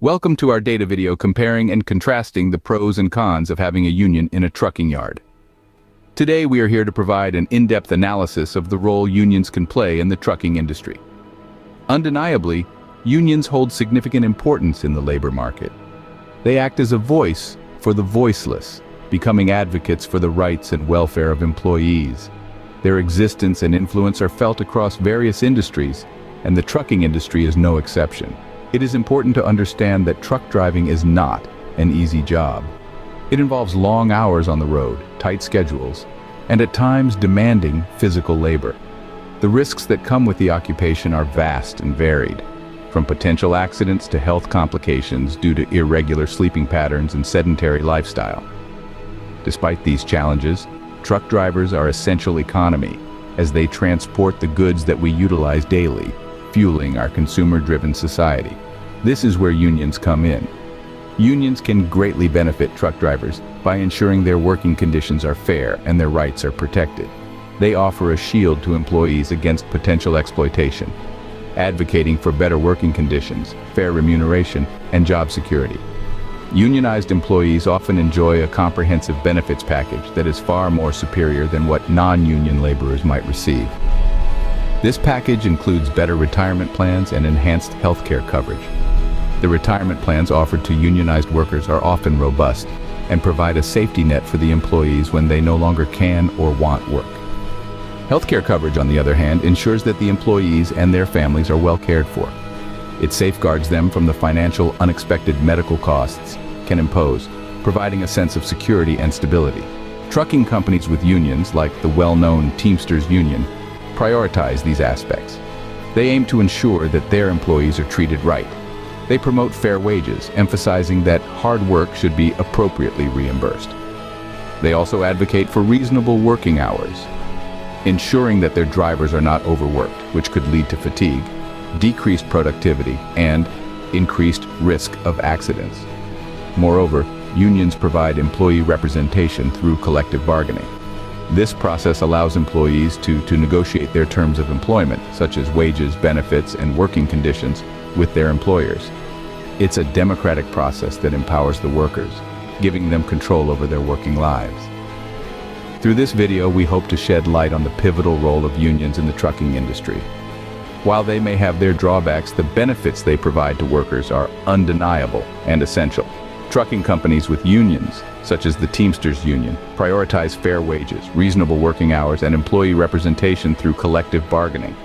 Welcome to our data video comparing and contrasting the pros and cons of having a union in a trucking yard. Today we are here to provide an in-depth analysis of the role unions can play in the trucking industry. Undeniably, unions hold significant importance in the labor market. They act as a voice for the voiceless, becoming advocates for the rights and welfare of employees. Their existence and influence are felt across various industries, and the trucking industry is no exception. It is important to understand that truck driving is not an easy job. It involves long hours on the road, tight schedules, and at times demanding physical labor. The risks that come with the occupation are vast and varied, from potential accidents to health complications due to irregular sleeping patterns and sedentary lifestyle. Despite these challenges, truck drivers are essential economy as they transport the goods that we utilize daily, fueling our consumer-driven society. This is where unions come in. Unions can greatly benefit truck drivers by ensuring their working conditions are fair and their rights are protected. They offer a shield to employees against potential exploitation, advocating for better working conditions, fair remuneration, and job security. Unionized employees often enjoy a comprehensive benefits package that is far more superior than what non-union laborers might receive. This package includes better retirement plans and enhanced healthcare coverage. The retirement plans offered to unionized workers are often robust and provide a safety net for the employees when they no longer can or want work. Healthcare coverage, on the other hand, ensures that the employees and their families are well cared for. It safeguards them from the financial unexpected medical costs can impose, providing a sense of security and stability. Trucking companies with unions, like the well-known Teamsters Union, prioritize these aspects. They aim to ensure that their employees are treated right. They promote fair wages, emphasizing that hard work should be appropriately reimbursed. They also advocate for reasonable working hours, ensuring that their drivers are not overworked, which could lead to fatigue, decreased productivity, and increased risk of accidents. Moreover, unions provide employee representation through collective bargaining. This process allows employees to negotiate their terms of employment, such as wages, benefits, and working conditions, with their employers. It's a democratic process that empowers the workers, giving them control over their working lives. Through this video, we hope to shed light on the pivotal role of unions in the trucking industry. While they may have their drawbacks, the benefits they provide to workers are undeniable and essential. Trucking companies with unions, such as the Teamsters Union, prioritize fair wages, reasonable working hours, and employee representation through collective bargaining.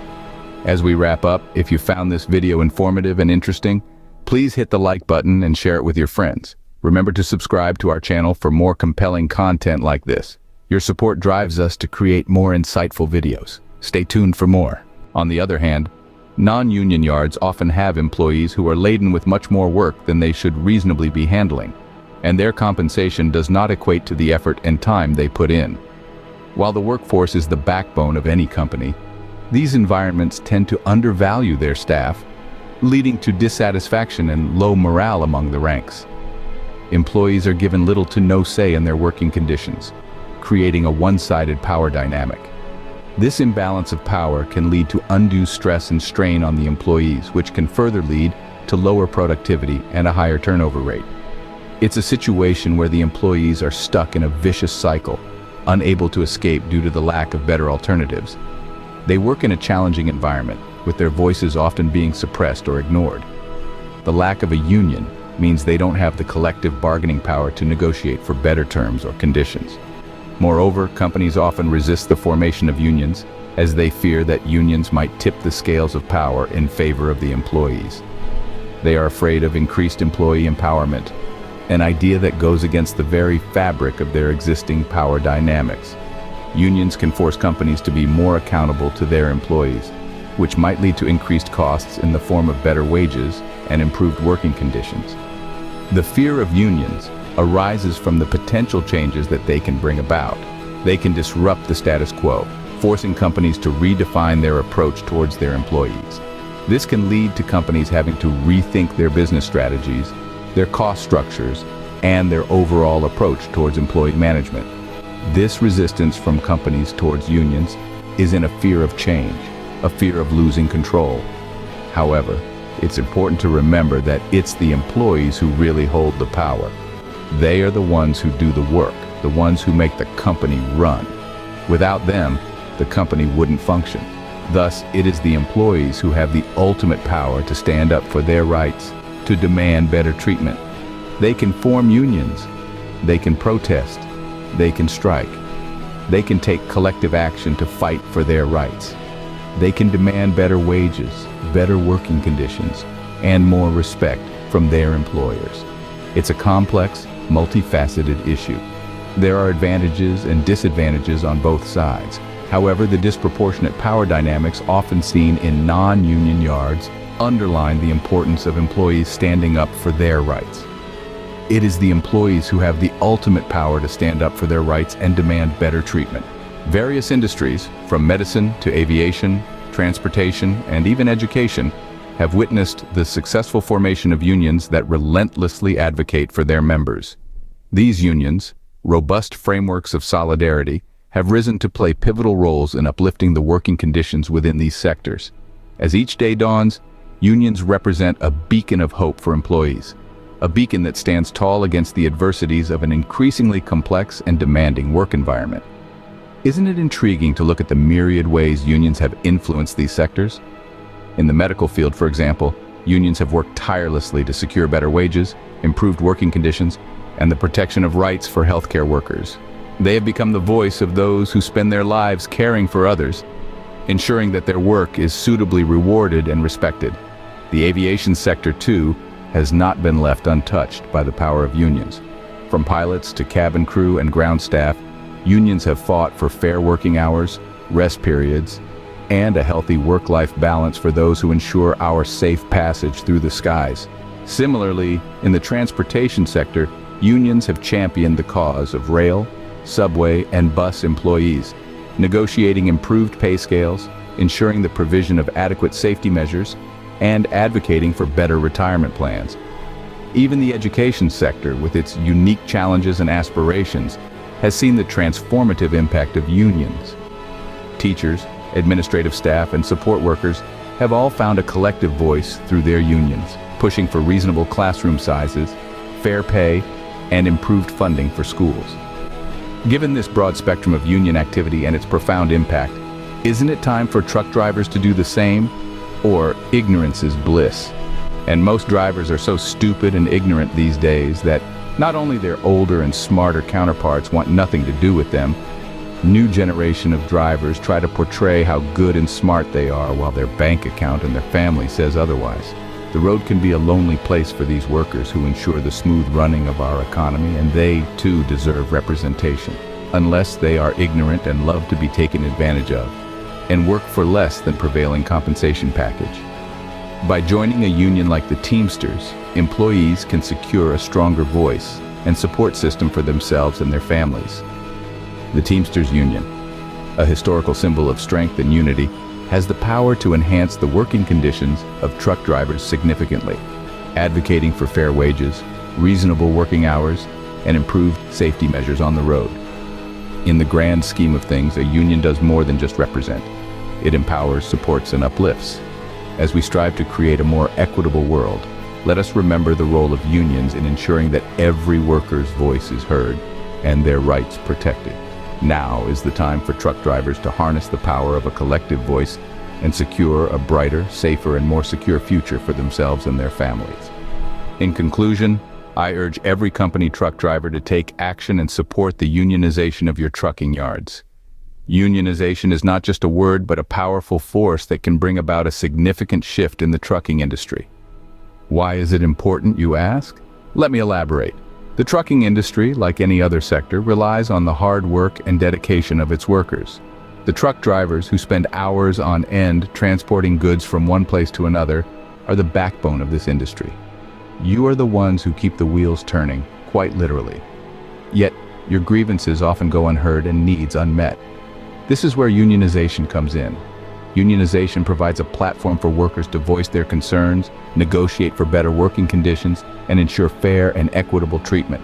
As we wrap up, if you found this video informative and interesting, please hit the like button and share it with your friends. Remember to subscribe to our channel for more compelling content like this. Your support drives us to create more insightful videos. Stay tuned for more. On the other hand, non-union yards often have employees who are laden with much more work than they should reasonably be handling, and their compensation does not equate to the effort and time they put in. While the workforce is the backbone of any company, these environments tend to undervalue their staff, leading to dissatisfaction and low morale among the ranks. Employees are given little to no say in their working conditions, creating a one-sided power dynamic. This imbalance of power can lead to undue stress and strain on the employees, which can further lead to lower productivity and a higher turnover rate. It's a situation where the employees are stuck in a vicious cycle, unable to escape due to the lack of better alternatives. They work in a challenging environment, with their voices often being suppressed or ignored. The lack of a union means they don't have the collective bargaining power to negotiate for better terms or conditions. Moreover, companies often resist the formation of unions, as they fear that unions might tip the scales of power in favor of the employees. They are afraid of increased employee empowerment, an idea that goes against the very fabric of their existing power dynamics. Unions can force companies to be more accountable to their employees, which might lead to increased costs in the form of better wages and improved working conditions. The fear of unions arises from the potential changes that they can bring about. They can disrupt the status quo, forcing companies to redefine their approach towards their employees. This can lead to companies having to rethink their business strategies, their cost structures, and their overall approach towards employee management. This resistance from companies towards unions is in a fear of change, a fear of losing control. However, It's important to remember that it's the employees who really hold the power. They are the ones who do the work, the ones who make the company run. Without them, the company wouldn't function. Thus, it is the employees who have the ultimate power to stand up for their rights, to demand better treatment. They can form unions. They can protest. They can strike. They can take collective action to fight for their rights. They can demand better wages, better working conditions, and more respect from their employers. It's a complex, multifaceted issue. There are advantages and disadvantages on both sides. However, the disproportionate power dynamics often seen in non-union yards underline the importance of employees standing up for their rights. It is the employees who have the ultimate power to stand up for their rights and demand better treatment. Various industries, from medicine to aviation, transportation, and even education, have witnessed the successful formation of unions that relentlessly advocate for their members. These unions, robust frameworks of solidarity, have risen to play pivotal roles in uplifting the working conditions within these sectors. As each day dawns, unions represent a beacon of hope for employees, a beacon that stands tall against the adversities of an increasingly complex and demanding work environment. Isn't it intriguing to look at the myriad ways unions have influenced these sectors? In the medical field, for example, unions have worked tirelessly to secure better wages, improved working conditions, and the protection of rights for healthcare workers. They have become the voice of those who spend their lives caring for others, ensuring that their work is suitably rewarded and respected. The aviation sector, too, has not been left untouched by the power of unions. From pilots to cabin crew and ground staff, unions have fought for fair working hours, rest periods, and a healthy work-life balance for those who ensure our safe passage through the skies. Similarly, in the transportation sector, unions have championed the cause of rail, subway, and bus employees, negotiating improved pay scales, ensuring the provision of adequate safety measures, and advocating for better retirement plans. Even the education sector, with its unique challenges and aspirations, has seen the transformative impact of unions. Teachers, administrative staff, and support workers have all found a collective voice through their unions, pushing for reasonable classroom sizes, fair pay, and improved funding for schools. Given this broad spectrum of union activity and its profound impact, isn't it time for truck drivers to do the same? Or ignorance is bliss? And most drivers are so stupid and ignorant these days that not only their older and smarter counterparts want nothing to do with them, new generation of drivers try to portray how good and smart they are while their bank account and their family says otherwise. The road can be a lonely place for these workers who ensure the smooth running of our economy, and they, too, deserve representation, unless they are ignorant and love to be taken advantage of, and work for less than prevailing compensation package. By joining a union like the Teamsters, employees can secure a stronger voice and support system for themselves and their families. The Teamsters Union, a historical symbol of strength and unity, has the power to enhance the working conditions of truck drivers significantly, advocating for fair wages, reasonable working hours, and improved safety measures on the road. In the grand scheme of things, a union does more than just represent. It empowers, supports, and uplifts. As we strive to create a more equitable world, let us remember the role of unions in ensuring that every worker's voice is heard and their rights protected. Now is the time for truck drivers to harness the power of a collective voice and secure a brighter, safer, and more secure future for themselves and their families. In conclusion, I urge every company truck driver to take action and support the unionization of your trucking yards. Unionization is not just a word, but a powerful force that can bring about a significant shift in the trucking industry. Why is it important, you ask? Let me elaborate. The trucking industry, like any other sector, relies on the hard work and dedication of its workers. The truck drivers who spend hours on end transporting goods from one place to another are the backbone of this industry. You are the ones who keep the wheels turning, quite literally. Yet, your grievances often go unheard and needs unmet. This is where unionization comes in. Unionization provides a platform for workers to voice their concerns, negotiate for better working conditions, and ensure fair and equitable treatment.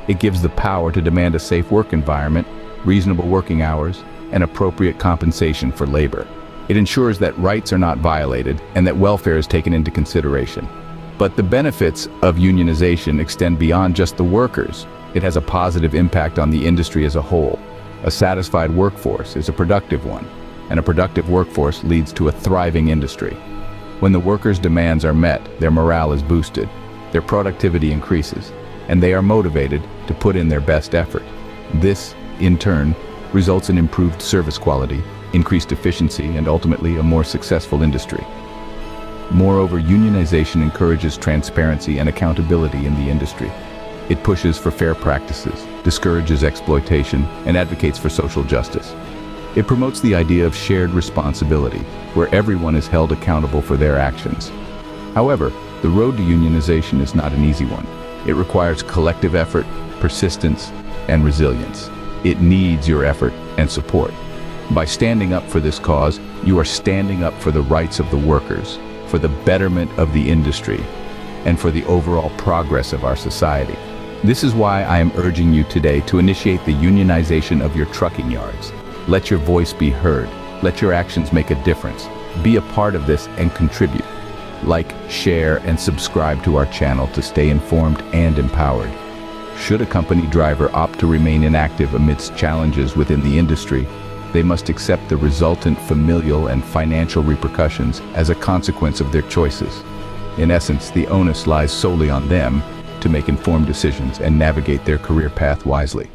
It gives the power to demand a safe work environment, reasonable working hours, and appropriate compensation for labor. It ensures that rights are not violated and that welfare is taken into consideration. But the benefits of unionization extend beyond just the workers. It has a positive impact on the industry as a whole. A satisfied workforce is a productive one, and a productive workforce leads to a thriving industry. When the workers' demands are met, their morale is boosted, their productivity increases, and they are motivated to put in their best effort. This, in turn, results in improved service quality, increased efficiency, and ultimately a more successful industry. Moreover, unionization encourages transparency and accountability in the industry. It pushes for fair practices, discourages exploitation, and advocates for social justice. It promotes the idea of shared responsibility, where everyone is held accountable for their actions. However, the road to unionization is not an easy one. It requires collective effort, persistence, and resilience. It needs your effort and support. By standing up for this cause, you are standing up for the rights of the workers, for the betterment of the industry, and for the overall progress of our society. This is why I am urging you today to initiate the unionization of your trucking yards. Let your voice be heard. Let your actions make a difference. Be a part of this and contribute. Like, share, and subscribe to our channel to stay informed and empowered. Should a company driver opt to remain inactive amidst challenges within the industry, they must accept the resultant familial and financial repercussions as a consequence of their choices. In essence, the onus lies solely on them to make informed decisions and navigate their career path wisely.